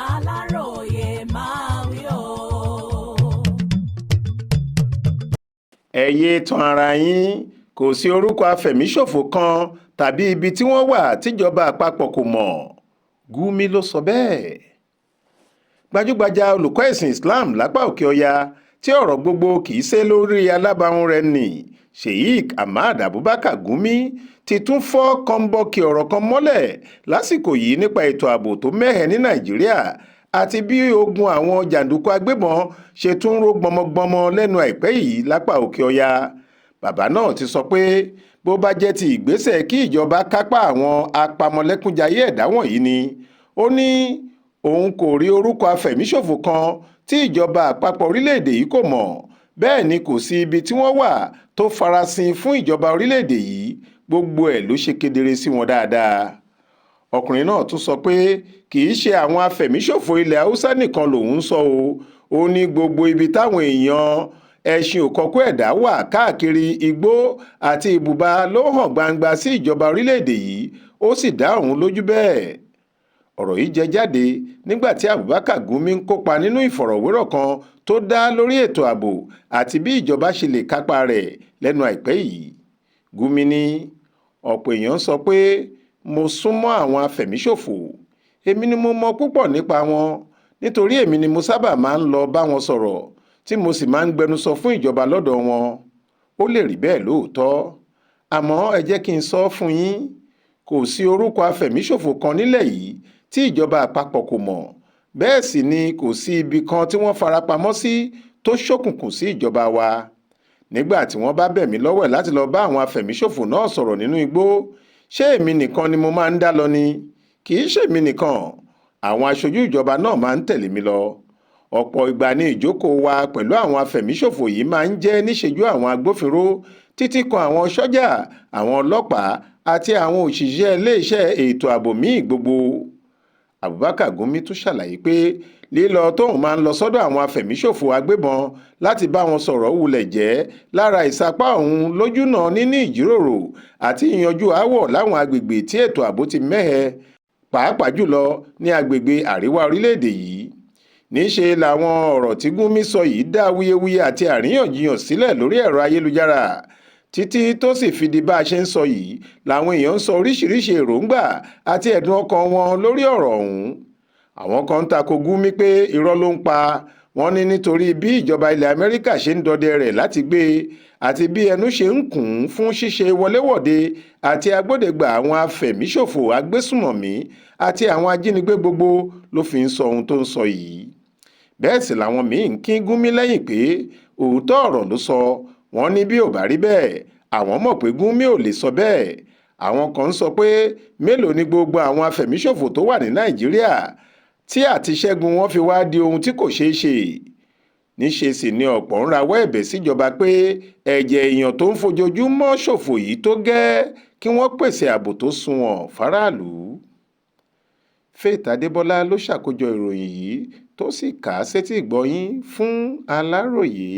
Aláròyé máa wí o. ẹ yéé tan ara yín, kò sí orúkọ afẹ̀míṣòfò kan tàbí ibi tí wọ́n wà tíjọba àpapọ̀ kò mọ̀. Gumi ló sọ bẹ́ẹ̀. Gbajúgbajà olùkọ́ ẹ̀sìn Islam lápá òkè ọya tí ọ̀rọ̀ gbogbo kì í ṣe lórí alábàáhùn rẹ̀ nì Sheikh Ahmad Abubakar Gumi ti tún fọ́ kọ́ńbọ́ọ̀kì ọ̀rọ̀ kan mọ́lẹ̀ lásìkò yìí nípa ètò ààbò tó mẹ́hẹ ní Nàìjíríà àti bí ogun àwọn jàǹdùkú agbébọn ṣe tún ró gbọmọgbọmọ lẹ́nu àìpẹ́ yìí lápá òkè ọya. Bàbá náà ti sọ pé bó bá jẹ́ ti ìgbésẹ̀ kí ìjọba kápá àwọn apamọ́lẹ́kúnjayé ẹ̀dá wọ̀nyí ni, ó ní òun kò rí orúkọ afẹ̀míṣòfò kan tí ìjọba àpapọ̀ orílẹ̀-èdè yìí kò mọ̀, bẹ́ẹ̀ ni kò sí ibi tí wọ́n wà tó farasin fún ìjọba orílẹ̀-èdè yìí, gbogbo ẹ̀ ló ṣe kedere sí wọn dáadáa. Ọkùnrin náà tún sọ pé kì í ṣe àwọn afẹ̀míṣòfò ilẹ̀ Haúsá nìkan lòun ń sọ ó ní gbogbo ibi táwọn èèyàn ẹṣin òkọ̀kú ẹ̀dá wà káàkiri igbó àti ibùba ló hàn gbangba sí ìjọba orílẹ̀-èdè yìí, ó sì dá òun lójú bẹ́ẹ̀. Ọ̀rọ̀ yìí jẹ jáde nígbà tí Abubakar Gumi ń kópa nínú ìfọ̀rọ̀wérọ̀ kan tó dá lórí ètò ààbò àti bí ìjọba ṣe lè kápá rẹ̀ lẹ́nu àìpẹ́ yìí. Gumi ní ọ̀pọ̀ èèyàn sọ pé mo súnmọ́ àwọn afẹ̀míṣòfò, èmi ni mo mọ̀ púpọ̀ nípa wọn nítorí èmi ni mo sábà máa ń lọ bá wọn sọ̀rọ̀ tí mo sì máa ń gbẹnusọ fún ìjọba lọ́dọ̀ wọn. Ó lè rí bẹ́ẹ̀ lóòótọ́, àmọ́ ẹ jẹ́ kí n sọ fún yín, kò sí orúkọ afẹ̀míṣòfò kan nílẹ̀ yìí tí ìjọba àpapọ̀ kò mọ̀, bẹ́ẹ̀ sì ni kò sí ibi kan tí wọ́n farapamọ́ sí tó ṣókùnkùn sí ìjọba wa. Nígbà tí wọ́n bá bẹ̀ mí lọ́wẹ̀ láti lọ bá àwọn afẹ̀míṣòfò náà sọ̀rọ̀ nínú igbó, ṣé èmi nìkan ni mo máa ń dá lọ ni? Kì í ṣe èmi nìkan, àwọn aṣojú ìjọba náà máa ń tẹ̀lé mi lọ. Ọ̀pọ̀ ìgbà ni ìjókòó wa pẹ̀lú àwọn afẹ̀míṣòfò yìí máa ń jẹ́ níṣejú àwọn agbófinró títí kan àwọn sọ́jà, àwọn ọlọ́pàá àti àwọn òṣìṣẹ́ iléeṣẹ́ ètò ààbò míì gbogbo. Abubakar Gumi tún ṣàlàyé pé lílọ tóun máa ń lọ sọ́dọ̀ àwọn afẹ̀míṣòfò agbébọn láti bá wọn sọ̀rọ̀ wulẹ̀ jẹ́ lára ìsapá òun lójúnà níní ìjíròrò àti ìyanjú aáwọ̀ láwọn agbègbè tí ètò ààbò ti mẹ́hẹ, pàápàá jùlọ ní agbègbè àríwá orílẹ̀-èdè yìí. Níṣe làwọn ọ̀rọ̀ tí Gumi sọ yìí dá wuyewuye àti àríyànjiyàn sílẹ̀ lórí ẹ̀rọ ayélujára, títí tó sì fi di bá a ṣe ń sọ yìí làwọn èèyàn ń sọ oríṣiríṣi èròǹgbà àti ẹ̀dùn ọkàn wọn lórí ọ̀rọ̀ ọ̀hún. Àwọn kan ń tako Gumi pé irọ́ ló ń pa, wọ́n ní nítorí bí ìjọba ilẹ̀ Amẹ́ríkà ṣe ń dọdẹ rẹ̀ láti gbé àti bí ẹnu ṣe ń kùn ún fún ṣíṣe wọléwọ̀de àti agbódegbà àwọn afẹ̀míṣòfò agbésùmọ̀mí àti àwọn ajínigbé gbogbo ló fi ń sọ ohun tó ń sọ yìí. Bẹ́ẹ̀ sì làwọn míì ń kín Gumi lẹ́yìn pé òótọ́ ọ̀rọ̀ ló sọ, wọ́n ní bí ò bá rí bẹ́ẹ̀ àwọn mọ̀ pé Gumi ò lè sọ bẹ́ẹ̀. Àwọn kan ń sọ pé mélòó ni gbogbo àwọn afẹ̀míṣòfò tó wà ní Nàìjíríà tí àti ṣẹ́gun wọn fi wá di ohun tí kò ṣeé ṣe. Níṣe sì ni ọ̀pọ̀ ń rawọ́ ẹ̀bẹ̀ síjọba pé ẹ̀jẹ̀ èèyàn tó ń fojoojúmọ́ ṣòfò yìí tó gẹ́ kí wọ́n pèsè ààbò tó sunwọ̀n fáráàlú. Faith Adébọlá ló ṣàkójọ ìròyìn yìí tó sì kà á sétí ìgbọ́ yín fún Aláròyé.